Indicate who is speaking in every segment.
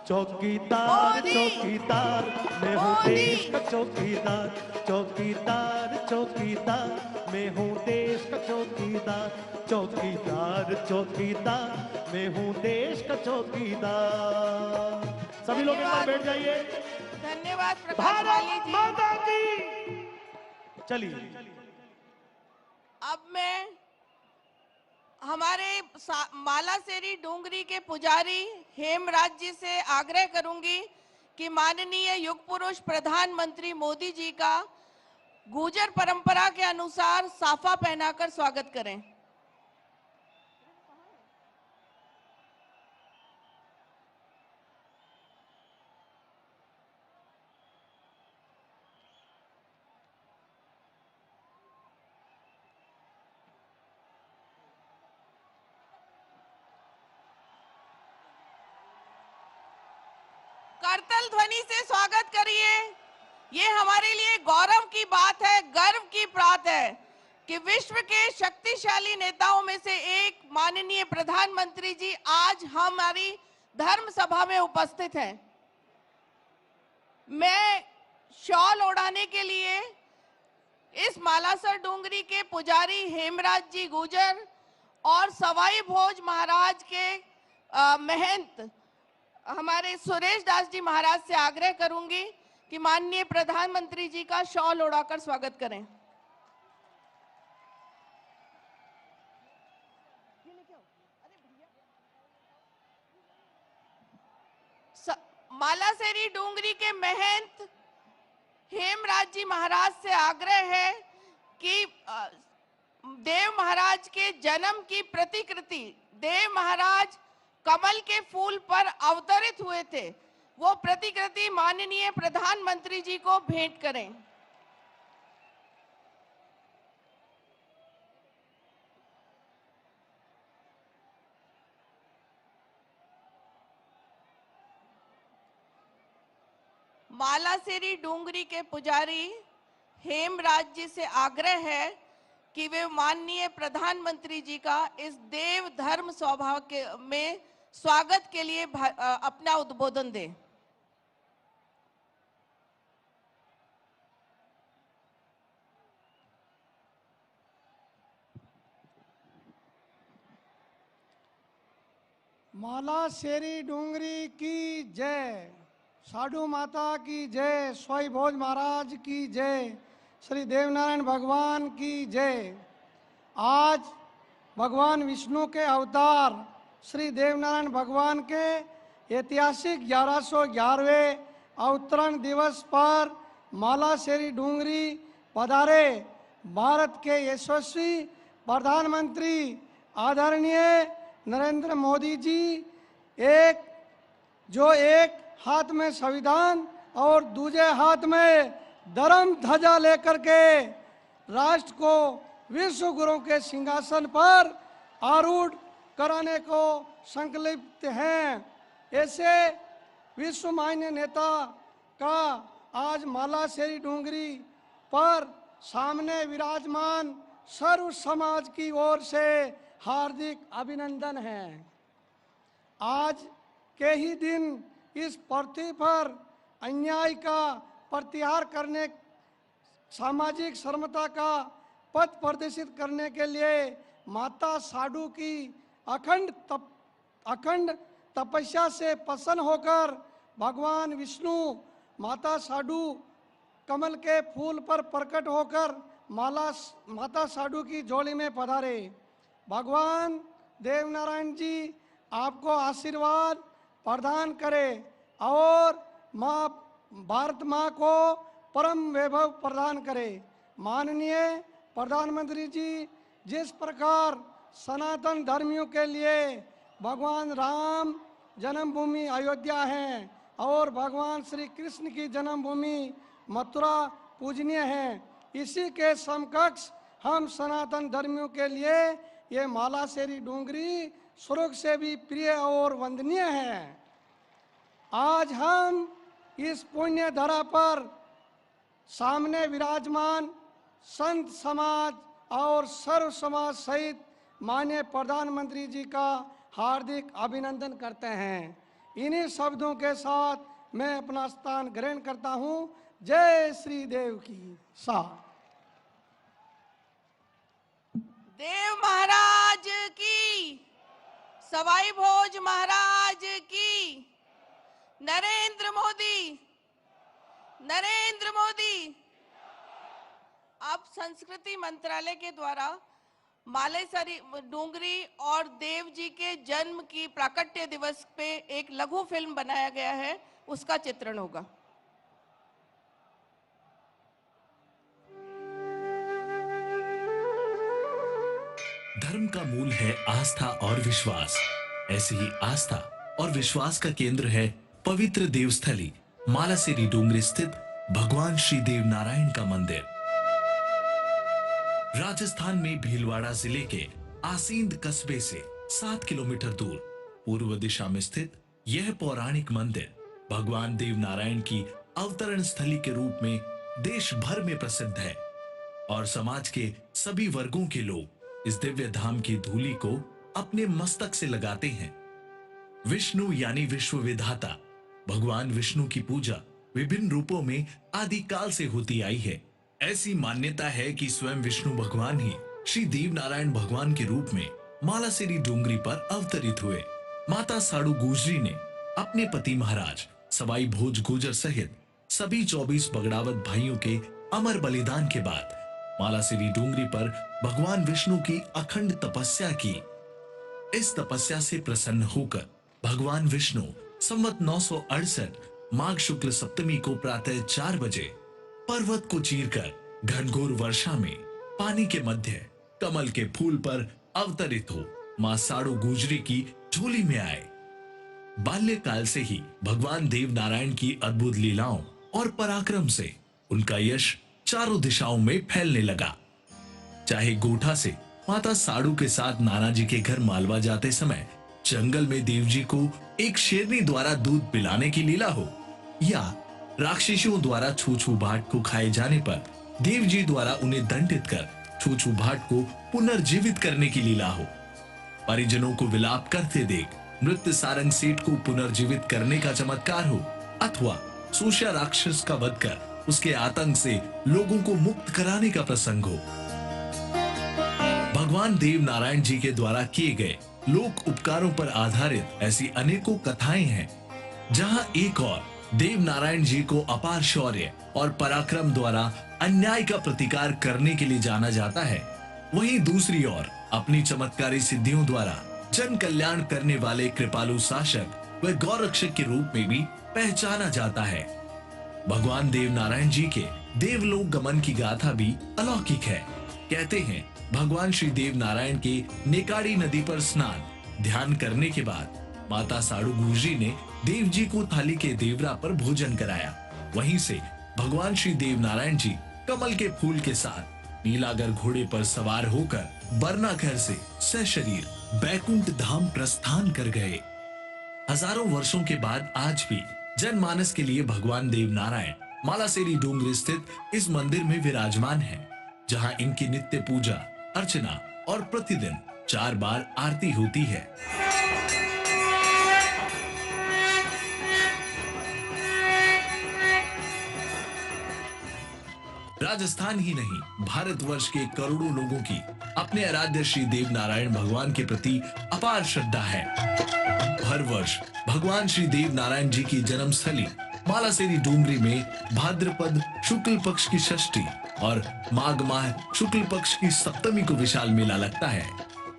Speaker 1: चौकीदार चौकीदार मैं हूँ देश का चौकीदार, चौकीदार चौकीदार मैं हूँ देश का चौकीदार, चौकीदार चौकीदार मैं हूँ देश का चौकीदार। सभी लोग एक बार बैठ जाइए।
Speaker 2: धन्यवाद प्रकाश वाली जी।
Speaker 1: माता की। चलिए
Speaker 2: अब मैं हमारे मालासेरी डूंगरी के पुजारी हेमराज जी से आग्रह करूंगी कि माननीय युग पुरुष प्रधानमंत्री मोदी जी का गुर्जर परंपरा के अनुसार साफा पहनाकर स्वागत करें। करतल ध्वनि से स्वागत करिए। ये हमारे लिए गौरव की बात है, गर्व की बात है कि विश्व के शक्तिशाली नेताओं में से एक माननीय प्रधानमंत्री जी आज हमारी धर्म सभा में उपस्थित हैं। मैं शॉल ओढ़ाने के लिए इस मालासर डूंगरी के पुजारी हेमराज जी गुर्जर और सवाई भोज महाराज के महंत हमारे सुरेश दास जी महाराज से आग्रह करूंगी कि माननीय प्रधानमंत्री जी का शॉल ओढ़ाकर स्वागत करें। मालासेरी डूंगरी के महंत हेमराज जी महाराज से आग्रह है कि देव महाराज के जन्म की प्रतिकृति, देव महाराज कमल के फूल पर अवतरित हुए थे, वो प्रतिकृति माननीय प्रधानमंत्री जी को भेंट करें। मालासेरी डूंगरी के पुजारी हेमराज जी से आग्रह है कि वे माननीय प्रधानमंत्री जी का इस देव धर्म स्वभाव के में स्वागत के लिए अपना उद्बोधन दें।
Speaker 3: मालासेरी डूंगरी की जय, साधु माता की जय, स्वाई भोज महाराज की जय, श्री देवनारायण भगवान की जय। आज भगवान विष्णु के अवतार श्री देवनारायण भगवान के ऐतिहासिक 1111वें अवतरण दिवस पर मालासेरी डूंगरी पधारे भारत के यशस्वी प्रधानमंत्री आदरणीय नरेंद्र मोदी जी एक हाथ में संविधान और दूसरे हाथ में धर्म ध्वजा लेकर के राष्ट्र को विश्व गुरु के सिंहासन पर आरूढ़ कराने को संकल्पित हैं। ऐसे विश्व मान्य नेता का आज मालासेरी डूंगरी पर सामने विराजमान सर्व समाज की ओर से हार्दिक अभिनंदन है। आज के ही दिन इस पृथ्वी पर अन्याय का प्रत्याहार करने, सामाजिक समता का पथ प्रदर्शित करने के लिए माता साधु की अखंड तपस्या से प्रसन्न होकर भगवान विष्णु माता साधु कमल के फूल पर प्रकट होकर माता साधु की झोली में पधारे। भगवान देवनारायण जी आपको आशीर्वाद प्रदान करे और माँ भारत माँ को परम वैभव प्रदान करे। माननीय प्रधानमंत्री जी जिस प्रकार सनातन धर्मियों के लिए भगवान राम जन्मभूमि अयोध्या है और भगवान श्री कृष्ण की जन्मभूमि मथुरा पूजनीय है, इसी के समकक्ष हम सनातन धर्मियों के लिए ये मालासेरी डूंगरी स्वर्ग से भी प्रिय और वंदनीय है। आज हम इस पुण्य धरा पर सामने विराजमान संत समाज और सर्व समाज सहित माननीय प्रधानमंत्री जी का हार्दिक अभिनंदन करते हैं। इन्हीं शब्दों के साथ मैं अपना स्थान ग्रहण करता हूं। जय श्री देव की सा।
Speaker 2: देव महाराज की, सवाई भोज महाराज की, नरेंद्र मोदी, नरेंद्र मोदी। अब संस्कृति मंत्रालय के द्वारा मालेसरी डूंगरी और देव जी के जन्म की प्राकट्य दिवस पे एक लघु फिल्म बनाया गया है, उसका चित्रण होगा।
Speaker 4: धर्म का मूल है आस्था और विश्वास। ऐसी ही आस्था और विश्वास का केंद्र है पवित्र देवस्थली मालासेरी डूंगरी स्थित भगवान श्री देव नारायण का मंदिर। राजस्थान में भीलवाड़ा जिले के आसींद कस्बे से 7 किलोमीटर दूर पूर्व दिशा में स्थित यह पौराणिक मंदिर भगवान देव नारायण की अवतरण स्थली के रूप में देश भर में प्रसिद्ध है और समाज के सभी वर्गों के लोग इस दिव्य धाम की धूलि को अपने मस्तक से लगाते हैं। विष्णु यानी विश्व विधाता भगवान विष्णु की पूजा विभिन्न रूपों में आदिकाल से होती आई है। ऐसी मान्यता है कि स्वयं विष्णु भगवान ही श्री देव नारायण भगवान के रूप में मालासेरी डूंगरी पर अवतरित हुए। माता साडू गुजरी ने अपने पति महाराज सवाई भोज गुजर सहित सभी 24 बगड़ावत भाइयों के अमर बलिदान के बाद मालासेरी डूंगरी पर भगवान विष्णु की अखंड तपस्या की। इस तपस्या से प्रसन्न होकर भगवान विष्णु संवत 968 माघ शुक्ल सप्तमी को प्रातः 4 बजे पर्वत को चीरकर घनघोर वर्षा में पानी के मध्य कमल के फूल पर अवतरित हो मां साडू गुजरी की झोली में आए। बाल्यकाल से ही भगवान देव नारायण की अद्भुत लीलाओं और पराक्रम से उनका यश चारों दिशाओं में फैलने लगा। चाहे गोठा से माता साडू के साथ नाना जी के घर मालवा जाते समय जंगल में देव जी को एक शेरनी द्वारा दूध पिलाने की लीला हो, या राक्षसियों द्वारा छूछू भाट को खाए जाने पर देव जी द्वारा उन्हें दंडित कर छूछू भाट को पुनर्जीवित करने की लीला हो, परिजनों को विलाप करते देख मृत सारंग सेठ को पुनर्जीवित करने का चमत्कार हो, अथवा सूष्या राक्षस का वध कर उसके आतंक से लोगों को मुक्त कराने का प्रसंग हो। भगवान देव नारायण जी के द्वारा किए गए लोक उपकारों पर आधारित ऐसी अनेकों कथाएं हैं, जहां एक और देव नारायण जी को अपार शौर्य और पराक्रम द्वारा अन्याय का प्रतिकार करने के लिए जाना जाता है, वहीं दूसरी ओर अपनी चमत्कारी सिद्धियों द्वारा जन कल्याण करने वाले कृपालु शासक व गौरक्षक के रूप में भी पहचाना जाता है। भगवान देव नारायण जी के देवलोक गमन की गाथा भी अलौकिक है। कहते हैं भगवान श्री देव नारायण के नेकाड़ी नदी पर स्नान ध्यान करने के बाद माता साडू गुजरी ने देव जी को थाली के देवरा पर भोजन कराया। वहीं से भगवान श्री देव नारायण जी कमल के फूल के साथ नीलागर घोड़े पर सवार होकर बरना घर से सशरीर बैकुंठ धाम प्रस्थान कर गए। हजारों वर्षों के बाद आज भी जनमानस के लिए भगवान देव नारायण मालासेरी डूंगरी स्थित इस मंदिर में विराजमान है, जहां इनकी नित्य पूजा अर्चना और प्रतिदिन 4 बार आरती होती है। राजस्थान ही नहीं, भारतवर्ष के करोड़ों लोगों की अपने आराध्य श्री देव नारायण भगवान के प्रति अपार श्रद्धा है। हर वर्ष भगवान श्री देव नारायण जी की जन्मस्थली मालासेरी डूंगरी में भाद्रपद शुक्ल पक्ष की षष्ठी और माघ माह शुक्ल पक्ष की सप्तमी को विशाल मेला लगता है।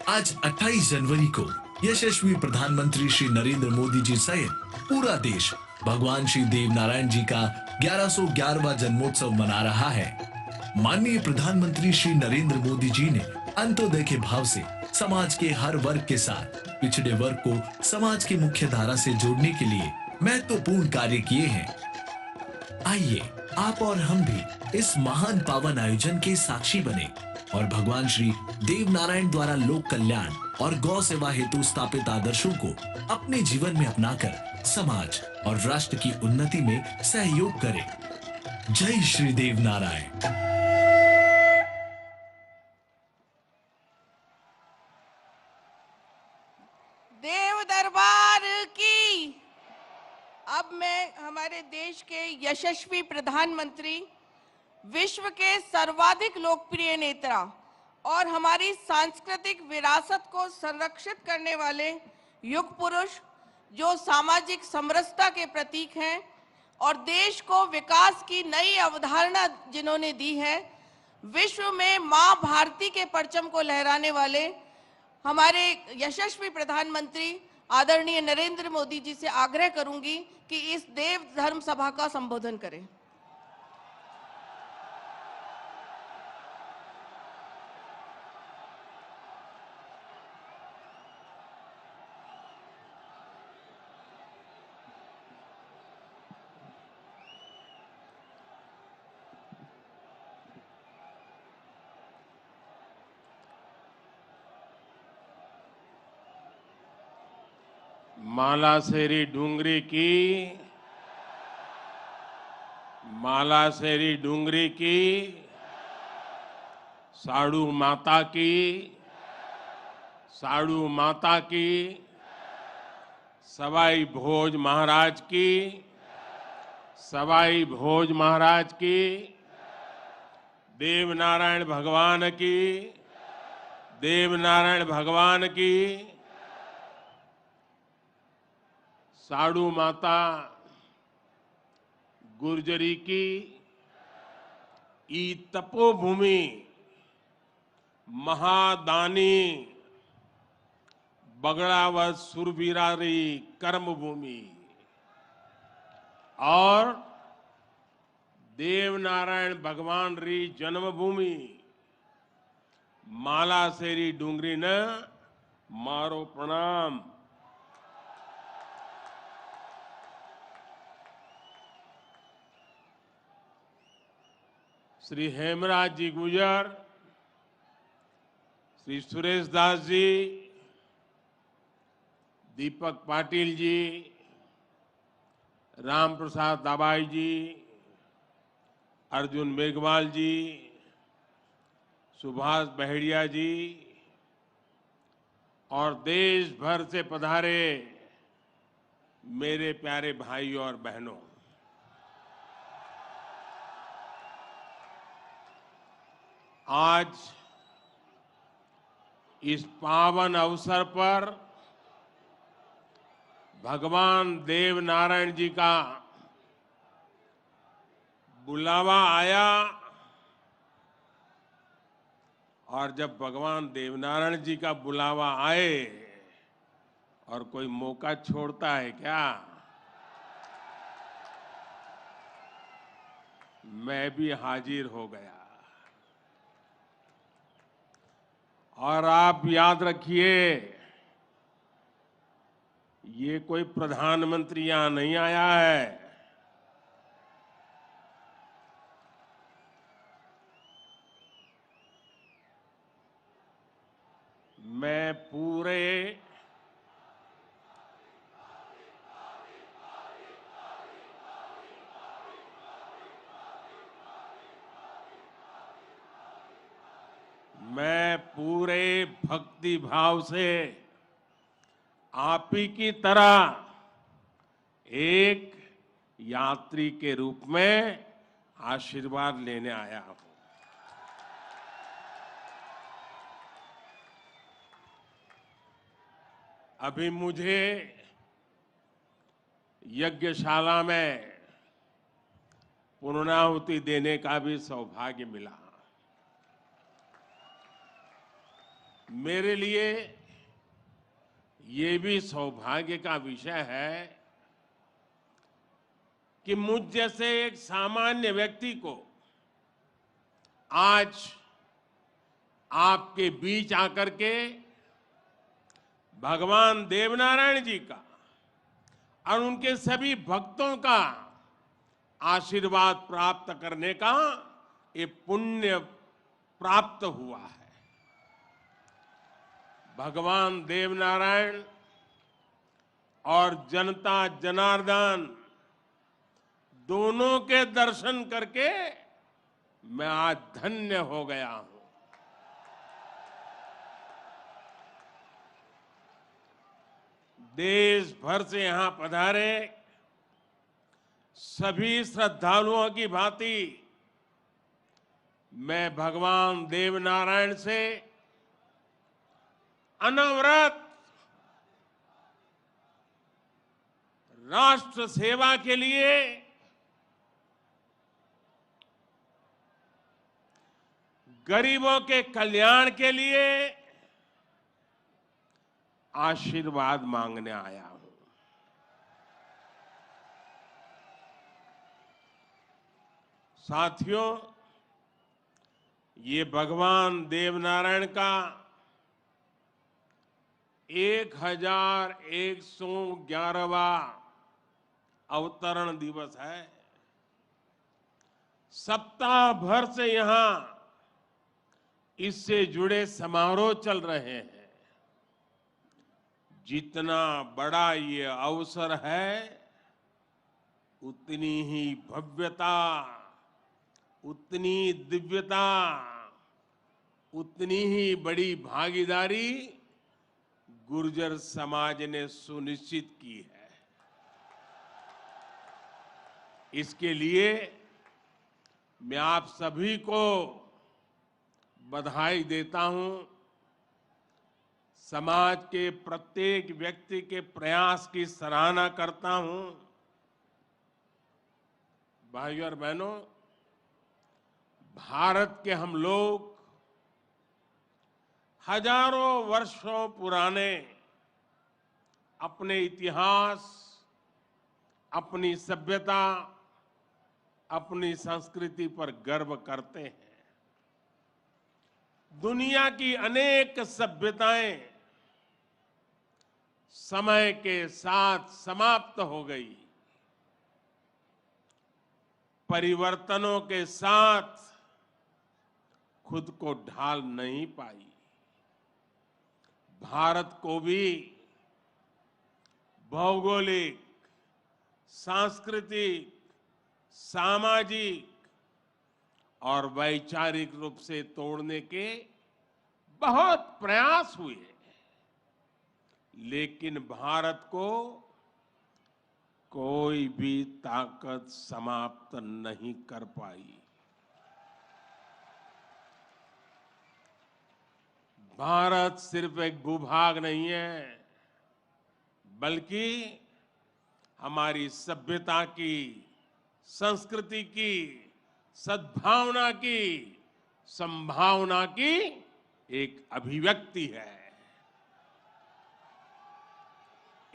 Speaker 4: आज 28 जनवरी को यशस्वी प्रधानमंत्री श्री नरेंद्र मोदी जी सहित पूरा देश भगवान श्री देव नारायण जी का 1111वां जन्मोत्सव मना रहा है। माननीय प्रधानमंत्री श्री नरेंद्र मोदी जी ने अंत्योदय के भाव से समाज के हर वर्ग के साथ पिछड़े वर्ग को समाज की मुख्य धारा से जोड़ने के लिए महत्वपूर्ण कार्य किए हैं। आइए आप और हम भी इस महान पावन आयोजन के साक्षी बने और भगवान श्री देव नारायण द्वारा लोक कल्याण और गौ सेवा हेतु स्थापित आदर्शों को अपने जीवन में अपनाकर समाज और राष्ट्र की उन्नति में सहयोग करें। जय श्री देव नारायण।
Speaker 2: देव दरबार की, मैं हमारे देश के यशस्वी प्रधानमंत्री, विश्व के सर्वाधिक लोकप्रिय नेता और हमारी सांस्कृतिक विरासत को संरक्षित करने वाले युग पुरुष, जो सामाजिक समरसता के प्रतीक हैं और देश को विकास की नई अवधारणा जिन्होंने दी है, विश्व में मां भारती के परचम को लहराने वाले हमारे यशस्वी प्रधानमंत्री आदरणीय नरेंद्र मोदी जी से आग्रह करूंगी कि इस देव धर्म सभा का संबोधन करें।
Speaker 5: मालासेरी डूंगरी की साड़ू माता की सवाई भोज महाराज की देवनारायण भगवान की साड़ू माता गुर्जरी की ई तपोभूमि महादानी बगड़ावत सुरवीरारी कर्मभूमि और देवनारायण भगवान री जन्मभूमि मालासेरी डूंगरी ने मारो प्रणाम। श्री हेमराज जी गुजर, श्री सुरेश दास जी, दीपक पाटिल जी, राम प्रसाद दाबाई जी, अर्जुन मेघवाल जी, सुभाष बहेड़िया जी और देश भर से पधारे मेरे प्यारे भाइयों और बहनों, आज इस पावन अवसर पर भगवान देव नारायण जी का बुलावा आया और जब भगवान देवनारायण जी का बुलावा आए और कोई मौका छोड़ता है क्या? मैं भी हाजिर हो गया। और आप याद रखिए, ये कोई प्रधानमंत्री यहां नहीं आया है। मैं पूरे भक्ति भाव से आप ही की तरह एक यात्री के रूप में आशीर्वाद लेने आया हूं। अभी मुझे यज्ञशाला में पूर्णाहुति देने का भी सौभाग्य मिला। मेरे लिए ये भी सौभाग्य का विषय है कि मुझ जैसे एक सामान्य व्यक्ति को आज आपके बीच आकर के भगवान देवनारायण जी का और उनके सभी भक्तों का आशीर्वाद प्राप्त करने का ये पुण्य प्राप्त हुआ है। भगवान देवनारायण और जनता जनार्दन दोनों के दर्शन करके मैं आज धन्य हो गया हूं। देश भर से यहां पधारे सभी श्रद्धालुओं की भांति मैं भगवान देवनारायण से अनवरत राष्ट्र सेवा के लिए गरीबों के कल्याण के लिए आशीर्वाद मांगने आया हूं। साथियों, ये भगवान देवनारायण का 1111वां अवतरण दिवस है। सप्ताह भर से यहां इससे जुड़े समारोह चल रहे हैं। जितना बड़ा ये अवसर है, उतनी ही भव्यता, उतनी दिव्यता, उतनी ही बड़ी भागीदारी गुर्जर समाज ने सुनिश्चित की है। इसके लिए मैं आप सभी को बधाई देता हूं। समाज के प्रत्येक व्यक्ति के प्रयास की सराहना करता हूं। भाइयों और बहनों, भारत के हम लोग हजारों वर्षों पुराने अपने इतिहास, अपनी सभ्यता, अपनी संस्कृति पर गर्व करते हैं। दुनिया की अनेक सभ्यताएं समय के साथ समाप्त हो गई। परिवर्तनों के साथ खुद को ढाल नहीं पाई। भारत को भी भौगोलिक, सांस्कृतिक, सामाजिक और वैचारिक रूप से तोड़ने के बहुत प्रयास हुए, लेकिन भारत को कोई भी ताकत समाप्त नहीं कर पाई। भारत सिर्फ एक भूभाग नहीं है, बल्कि हमारी सभ्यता की, संस्कृति की, सद्भावना की, संभावना की एक अभिव्यक्ति है।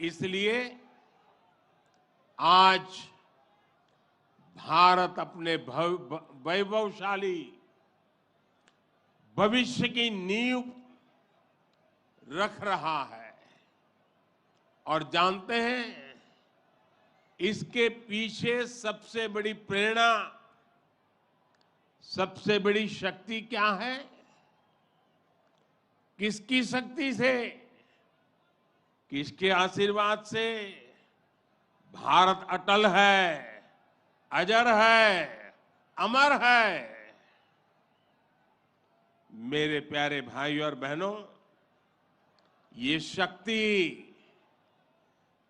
Speaker 5: इसलिए आज भारत अपने वैभवशाली भविष्य की नींव रख रहा है। और जानते हैं, इसके पीछे सबसे बड़ी प्रेरणा, सबसे बड़ी शक्ति क्या है? किसकी शक्ति से, किसके आशीर्वाद से? भारत अटल है, अजर है, अमर है। मेरे प्यारे भाइयों और बहनों, ये शक्ति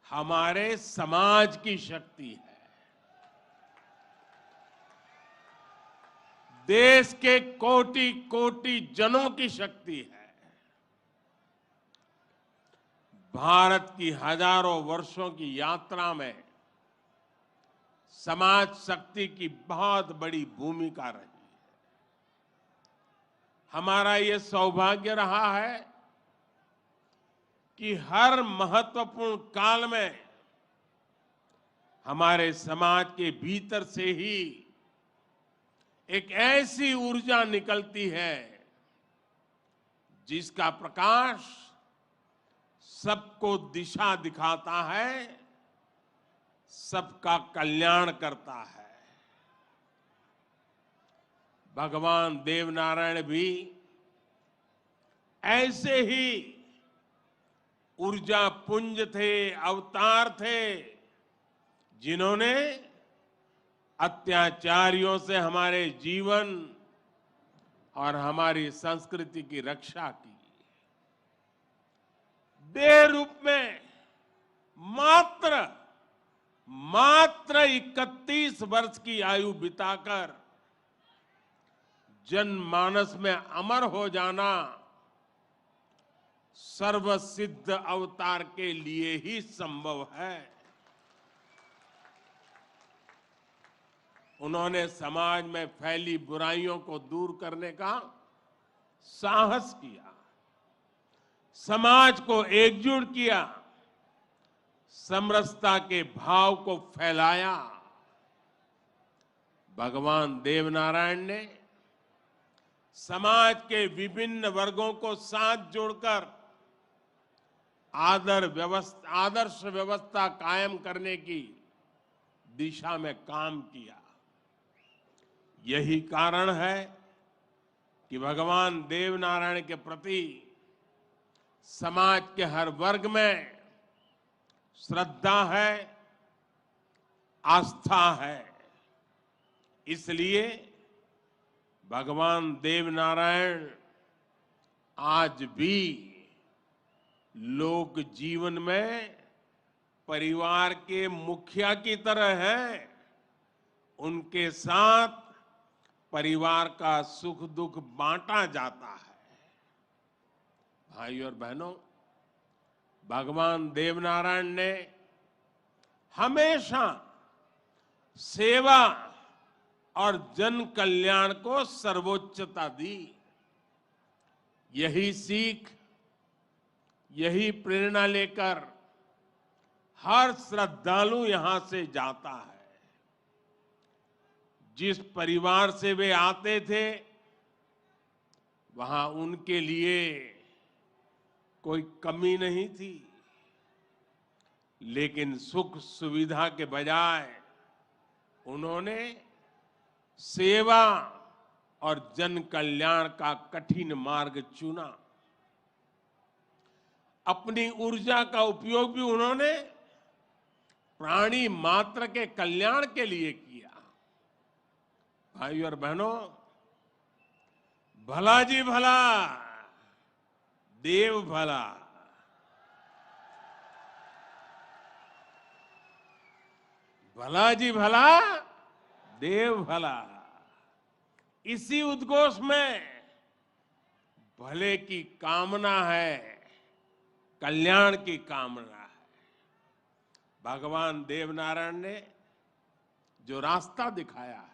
Speaker 5: हमारे समाज की शक्ति है। देश के कोटि कोटि जनों की शक्ति है। भारत की हजारों वर्षों की यात्रा में समाज शक्ति की बहुत बड़ी भूमिका रही है। हमारा ये सौभाग्य रहा है कि हर महत्वपूर्ण काल में हमारे समाज के भीतर से ही एक ऐसी ऊर्जा निकलती है जिसका प्रकाश सबको दिशा दिखाता है, सबका कल्याण करता है। भगवान देवनारायण भी ऐसे ही ऊर्जा पुंज थे, अवतार थे, जिन्होंने अत्याचारियों से हमारे जीवन और हमारी संस्कृति की रक्षा की। देह रूप में मात्र मात्र 31 वर्ष की आयु बिताकर जनमानस में अमर हो जाना सर्वसिद्ध अवतार के लिए ही संभव है। उन्होंने समाज में फैली बुराइयों को दूर करने का साहस किया, समाज को एकजुट किया, समरसता के भाव को फैलाया। भगवान देवनारायण ने समाज के विभिन्न वर्गों को साथ जोड़कर आदर्श व्यवस्था कायम करने की दिशा में काम किया। यही कारण है कि भगवान देवनारायण के प्रति समाज के हर वर्ग में श्रद्धा है, आस्था है। इसलिए भगवान देवनारायण आज भी लोक जीवन में परिवार के मुखिया की तरह हैं। उनके साथ परिवार का सुख दुख बांटा जाता है। भाइयों और बहनों, भगवान देवनारायण ने हमेशा सेवा और जन कल्याण को सर्वोच्चता दी। यही सीख, यही प्रेरणा लेकर हर श्रद्धालु यहां से जाता है। जिस परिवार से वे आते थे, वहां उनके लिए कोई कमी नहीं थी, लेकिन सुख सुविधा के बजाय उन्होंने सेवा और जन कल्याण का कठिन मार्ग चुना। अपनी ऊर्जा का उपयोग भी उन्होंने प्राणी मात्र के कल्याण के लिए किया। भाइयों और बहनों, भला जी भला, देव भला। भला जी भला, देव भला। इसी उद्घोष में भले की कामना है, कल्याण की कामना है। भगवान देवनारायण ने जो रास्ता दिखाया है,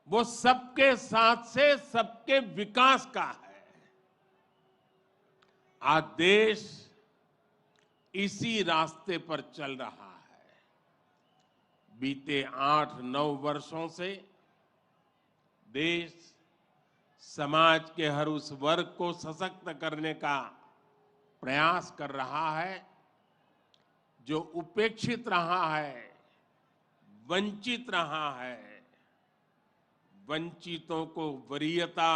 Speaker 5: वो सबके साथ से सबके विकास का है। आज देश इसी रास्ते पर चल रहा है। बीते 8-9 वर्षों से देश समाज के हर उस वर्ग को सशक्त करने का प्रयास कर रहा है जो उपेक्षित रहा है, वंचित रहा है। वंचितों को वरीयता,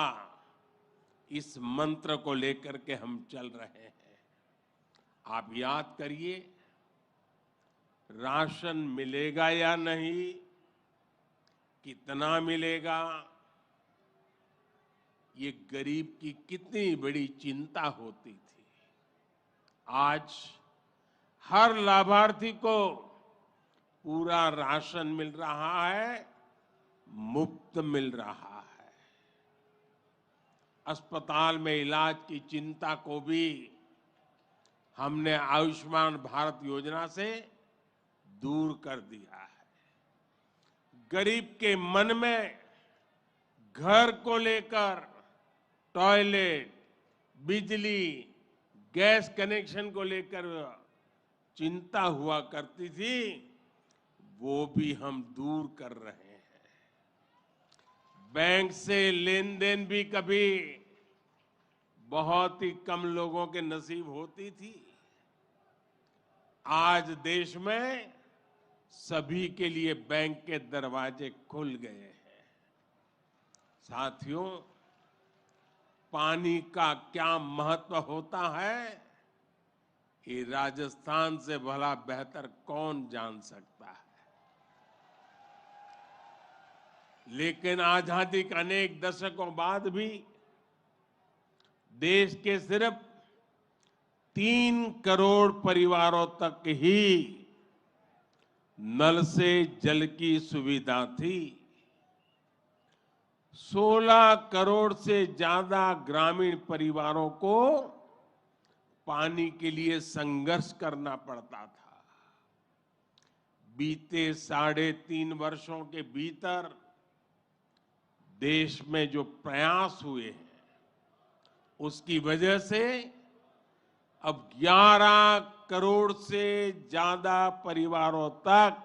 Speaker 5: इस मंत्र को लेकर के हम चल रहे हैं। आप याद करिए, राशन मिलेगा या नहीं, कितना मिलेगा, ये गरीब की कितनी बड़ी चिंता होती थी। आज हर लाभार्थी को पूरा राशन मिल रहा है, मुफ्त मिल रहा है। अस्पताल में इलाज की चिंता को भी हमने आयुष्मान भारत योजना से दूर कर दिया है। गरीब के मन में घर को लेकर टॉयलेट, बिजली, गैस कनेक्शन को लेकर चिंता हुआ करती थी, वो भी हम दूर कर रहे हैं। बैंक से लेन देन भी कभी बहुत ही कम लोगों के नसीब होती थी। आज देश में सभी के लिए बैंक के दरवाजे खुल गए हैं। साथियों, पानी का क्या महत्व होता है, ये राजस्थान से भला बेहतर कौन जान सकता है। लेकिन आजादी के अनेक दशकों बाद भी देश के सिर्फ 3 करोड़ परिवारों तक ही नल से जल की सुविधा थी। 16 करोड़ से ज्यादा ग्रामीण परिवारों को पानी के लिए संघर्ष करना पड़ता था। बीते 3.5 वर्षों के भीतर देश में जो प्रयास हुए हैं, उसकी वजह से अब 11 करोड़ से ज्यादा परिवारों तक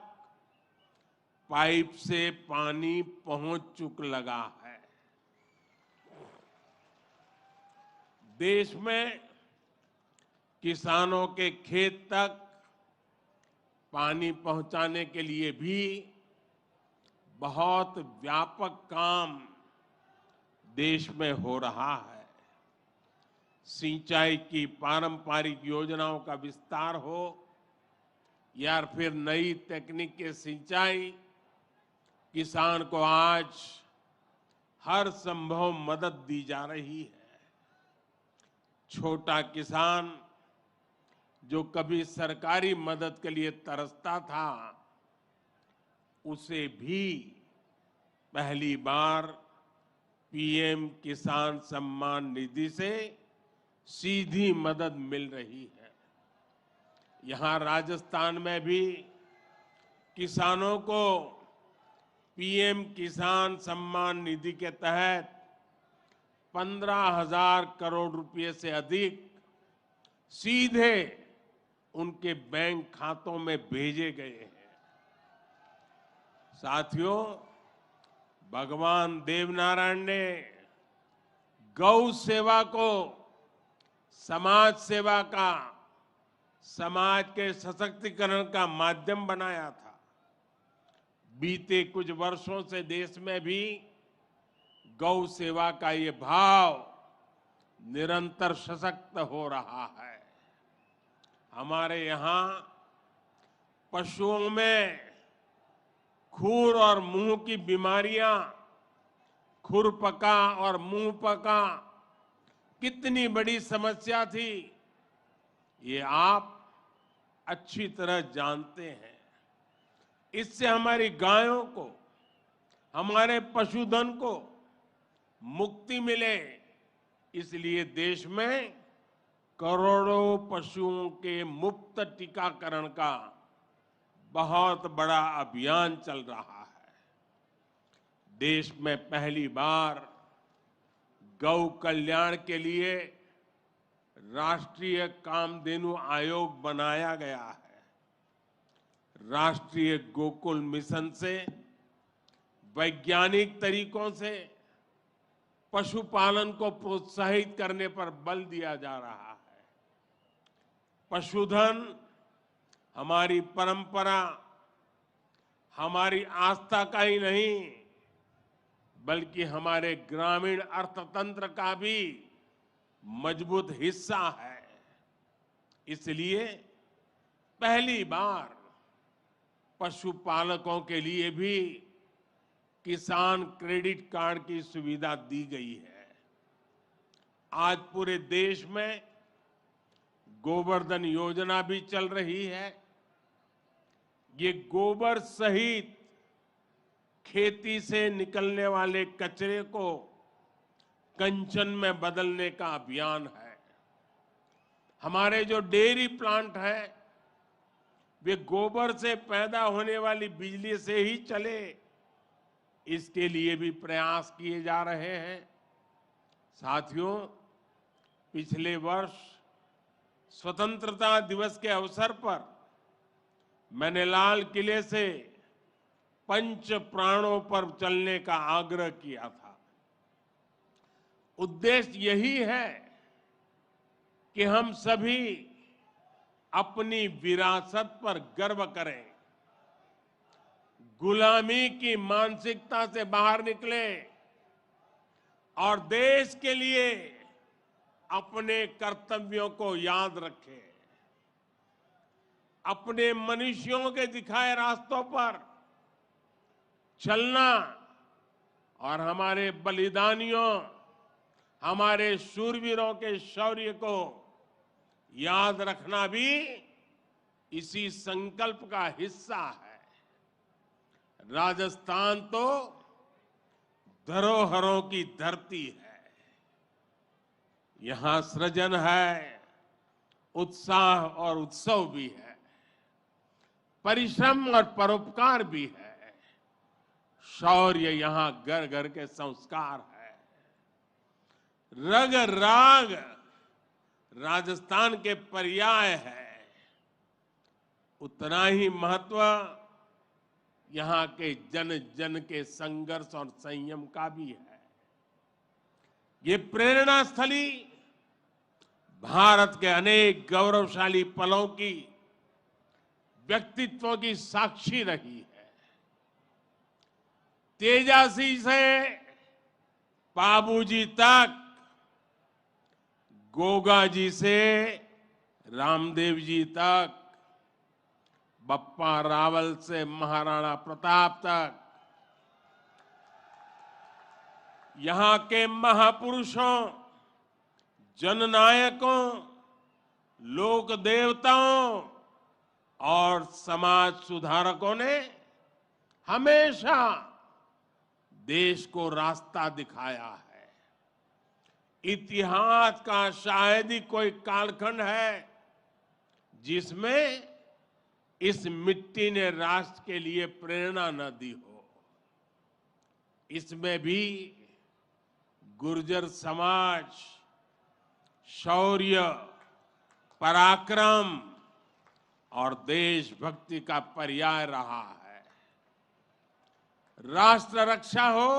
Speaker 5: पाइप से पानी पहुंच चुक लगा है। देश में किसानों के खेत तक पानी पहुंचाने के लिए भी बहुत व्यापक काम देश में हो रहा है। सिंचाई की पारंपरिक योजनाओं का विस्तार हो या फिर नई तकनीक के सिंचाई, किसान को आज हर संभव मदद दी जा रही है। छोटा किसान जो कभी सरकारी मदद के लिए तरसता था, उसे भी पहली बार पीएम किसान सम्मान निधि से सीधी मदद मिल रही है। यहां राजस्थान में भी किसानों को पीएम किसान सम्मान निधि के तहत 15,000 करोड़ रुपए से अधिक सीधे उनके बैंक खातों में भेजे गए हैं। साथियों, भगवान देवनारायण ने गौ सेवा को समाज सेवा का, समाज के सशक्तिकरण का माध्यम बनाया था। बीते कुछ वर्षों से देश में भी गौ सेवा का ये भाव निरंतर सशक्त हो रहा है। हमारे यहाँ पशुओं में खुर और मुंह की बीमारियां, खुरपका और मुंहपका कितनी बड़ी समस्या थी, ये आप अच्छी तरह जानते हैं। इससे हमारी गायों को, हमारे पशुधन को मुक्ति मिले, इसलिए देश में करोड़ों पशुओं के मुफ्त टीकाकरण का बहुत बड़ा अभियान चल रहा है। देश में पहली बार गौ कल्याण के लिए राष्ट्रीय कामधेनु आयोग बनाया गया है। राष्ट्रीय गोकुल मिशन से वैज्ञानिक तरीकों से पशुपालन को प्रोत्साहित करने पर बल दिया जा रहा है। पशुधन हमारी परंपरा, हमारी आस्था का ही नहीं, बल्कि हमारे ग्रामीण अर्थतंत्र का भी मजबूत हिस्सा है। इसलिए पहली बार पशुपालकों के लिए भी किसान क्रेडिट कार्ड की सुविधा दी गई है। आज पूरे देश में गोवर्धन योजना भी चल रही है। ये गोबर सहित खेती से निकलने वाले कचरे को कंचन में बदलने का अभियान है। हमारे जो डेयरी प्लांट है, वे गोबर से पैदा होने वाली बिजली से ही चले, इसके लिए भी प्रयास किए जा रहे हैं। साथियों, पिछले वर्ष स्वतंत्रता दिवस के अवसर पर मैंने लाल किले से पंच प्राणों पर चलने का आग्रह किया था। उद्देश्य यही है कि हम सभी अपनी विरासत पर गर्व करें, गुलामी की मानसिकता से बाहर निकले और देश के लिए अपने कर्तव्यों को याद रखें। अपने मनुष्यों के दिखाए रास्तों पर चलना और हमारे बलिदानियों, हमारे शूरवीरों के शौर्य को याद रखना भी इसी संकल्प का हिस्सा है। राजस्थान तो धरोहरों की धरती है। यहां सृजन है, उत्साह और उत्सव भी है, परिश्रम और परोपकार भी है, शौर्य यहां घर घर के संस्कार है। रग राग राजस्थान के पर्याय है, उतना ही महत्व यहां के जन जन के संघर्ष और संयम का भी है। ये प्रेरणा स्थली भारत के अनेक गौरवशाली पलों की, व्यक्तित्वों की साक्षी रही है। तेजासी से बाबूजी तक, गोगा जी से रामदेव जी तक, बप्पा रावल से महाराणा प्रताप तक, यहां के महापुरुषों, जननायकों, लोक देवताओं और समाज सुधारकों ने हमेशा देश को रास्ता दिखाया है। इतिहास का शायद ही कोई कालखंड है जिसमें इस मिट्टी ने राष्ट्र के लिए प्रेरणा न दी हो। इसमें भी गुर्जर समाज शौर्य, पराक्रम और देशभक्ति का पर्याय रहा है। राष्ट्र रक्षा हो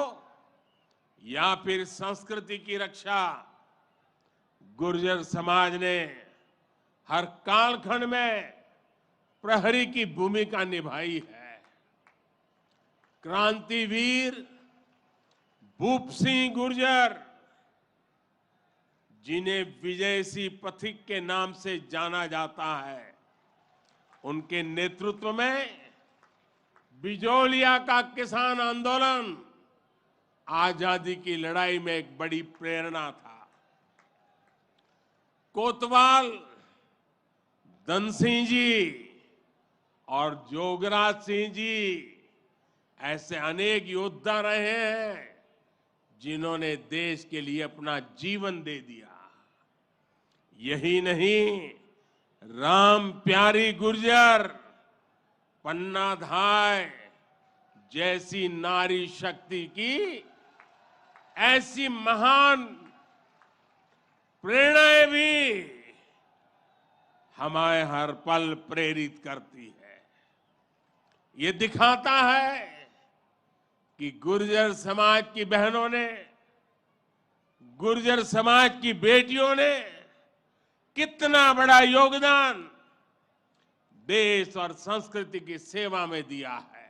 Speaker 5: या फिर संस्कृति की रक्षा, गुर्जर समाज ने हर कालखंड में प्रहरी की भूमिका निभाई है। क्रांतिवीर भूप सिंह गुर्जर, जिन्हें विजय सिंह पथिक के नाम से जाना जाता है, उनके नेतृत्व में बिजोलिया का किसान आंदोलन आजादी की लड़ाई में एक बड़ी प्रेरणा था। कोतवाल धन सिंह जी और जोगराज सिंह जी ऐसे अनेक योद्धा रहे हैं जिन्होंने देश के लिए अपना जीवन दे दिया। यही नहीं, राम प्यारी गुर्जर, पन्ना धाय जैसी नारी शक्ति की ऐसी महान प्रेरणाएं भी हमें हर पल प्रेरित करती है। ये दिखाता है कि गुर्जर समाज की बहनों ने, गुर्जर समाज की बेटियों ने कितना बड़ा योगदान देश और संस्कृति की सेवा में दिया है।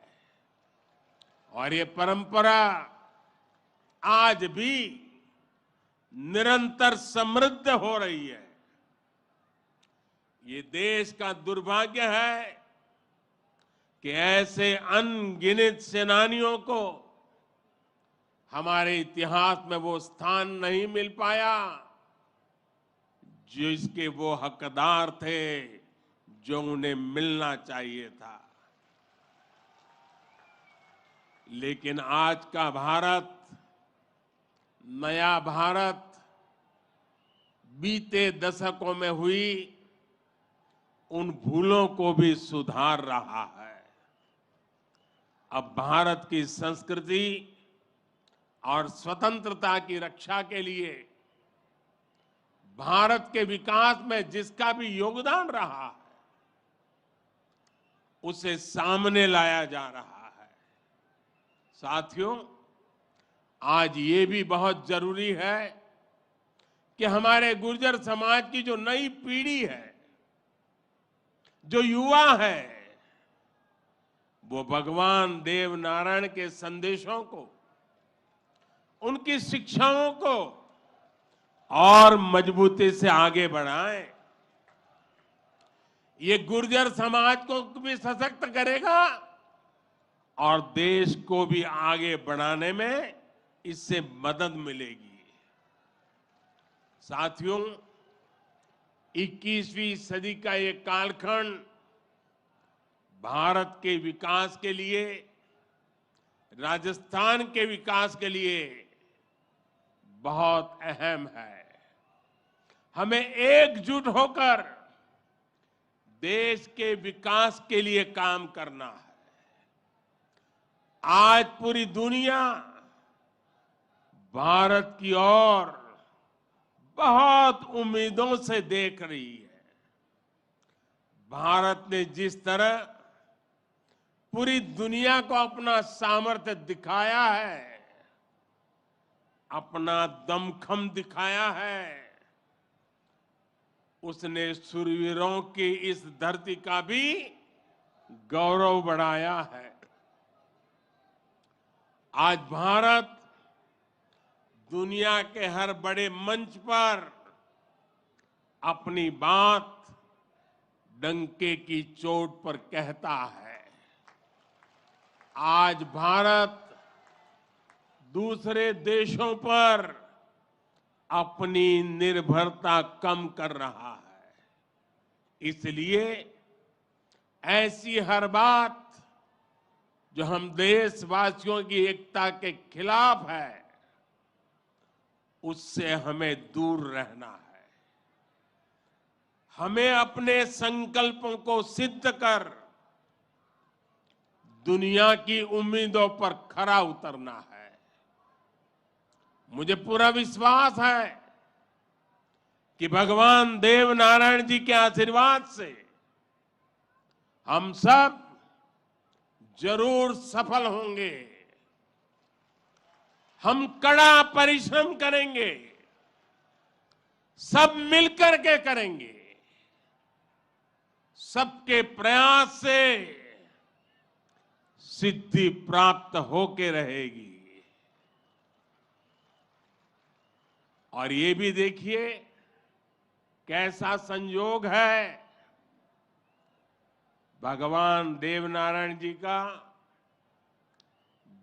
Speaker 5: और ये परंपरा आज भी निरंतर समृद्ध हो रही है। ये देश का दुर्भाग्य है कि ऐसे अनगिनत सेनानियों को हमारे इतिहास में वो स्थान नहीं मिल पाया जिसके वो हकदार थे, जो उन्हें मिलना चाहिए था। लेकिन आज का भारत, नया भारत, बीते दशकों में हुई उन भूलों को भी सुधार रहा है। अब भारत की संस्कृति और स्वतंत्रता की रक्षा के लिए भारत के विकास में जिसका भी योगदान रहा है, उसे सामने लाया जा रहा है। साथियों, आज ये भी बहुत जरूरी है कि हमारे गुर्जर समाज की जो नई पीढ़ी है, जो युवा है, वो भगवान देव नारायण के संदेशों को, उनकी शिक्षाओं को और मजबूती से आगे बढ़ाएं। ये गुर्जर समाज को भी सशक्त करेगा और देश को भी आगे बढ़ाने में इससे मदद मिलेगी। साथियों, 21वीं सदी का ये कालखंड भारत के विकास के लिए राजस्थान के विकास के लिए बहुत अहम है। हमें एकजुट होकर देश के विकास के लिए काम करना है। आज पूरी दुनिया भारत की ओर बहुत उम्मीदों से देख रही है। भारत ने जिस तरह पूरी दुनिया को अपना सामर्थ्य दिखाया है, अपना दमखम दिखाया है, उसने शूरवीरों की इस धरती का भी गौरव बढ़ाया है। आज भारत दुनिया के हर बड़े मंच पर अपनी बात डंके की चोट पर कहता है। आज भारत दूसरे देशों पर अपनी निर्भरता कम कर रहा है। इसलिए ऐसी हर बात जो हम देशवासियों की एकता के खिलाफ है, उससे हमें दूर रहना है। हमें अपने संकल्पों को सिद्ध कर दुनिया की उम्मीदों पर खरा उतरना है। मुझे पूरा विश्वास है कि भगवान देव नारायण जी के आशीर्वाद से हम सब जरूर सफल होंगे। हम कड़ा परिश्रम करेंगे, सब मिलकर के करेंगे। सबके प्रयास से सिद्धि प्राप्त होके रहेगी। और ये भी देखिए कैसा संयोग है, भगवान देवनारायण जी का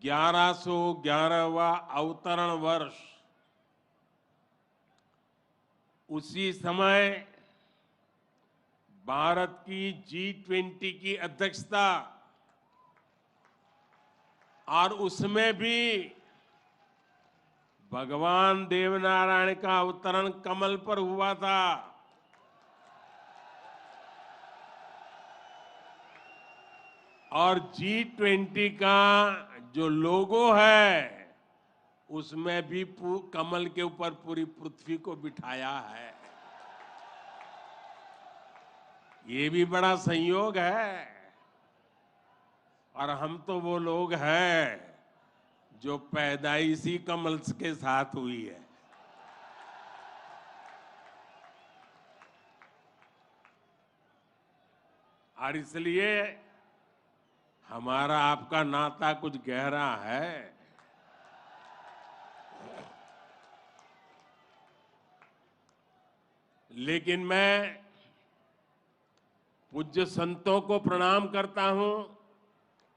Speaker 5: 1111वां अवतरण वर्ष। उसी समय भारत की G20 की अध्यक्षता, और उसमें भी भगवान देवनारायण का अवतरण कमल पर हुआ था। और G20 का जो लोगो है, उसमें भी कमल के ऊपर पूरी पृथ्वी को बिठाया है। ये भी बड़ा संयोग है। और हम तो वो लोग हैं जो पैदाइशी कमल के साथ हुई है। और इसलिए हमारा आपका नाता कुछ गहरा है। लेकिन मैं पूज्य संतों को प्रणाम करता हूं।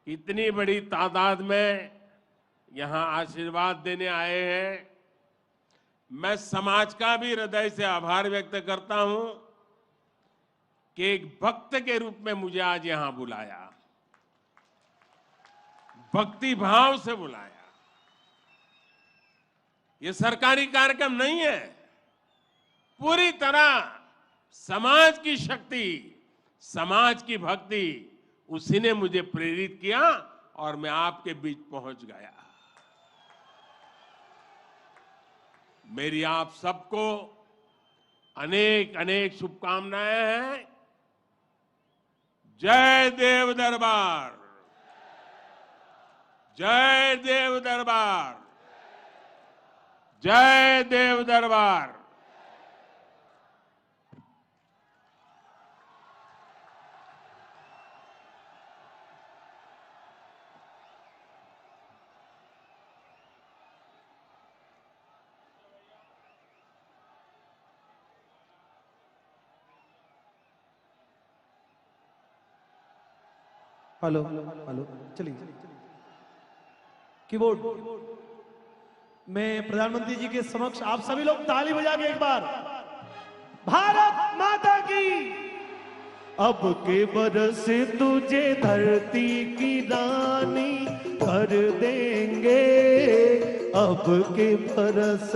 Speaker 5: इतनी बड़ी तादाद में यहां आशीर्वाद देने आए हैं। मैं समाज का भी हृदय से आभार व्यक्त करता हूं कि एक भक्त के रूप में मुझे आज यहां बुलाया, भक्ति भाव से बुलाया। ये सरकारी कार्यक्रम नहीं है, पूरी तरह समाज की शक्ति, समाज की भक्ति, उसी ने मुझे प्रेरित किया और मैं आपके बीच पहुंच गया। मेरी आप सबको अनेक अनेक शुभकामनाएं हैं। जय देव दरबार, जय देव दरबार, जय देव दरबार।
Speaker 1: हेलो हेलो, चलिए कीबोर्ड। मैं प्रधानमंत्री जी के समक्ष आप सभी लोग ताली बजा के एक बार भारत माता की। अब के बरस तुझे धरती की रानी, भर देंगे अब के बरस।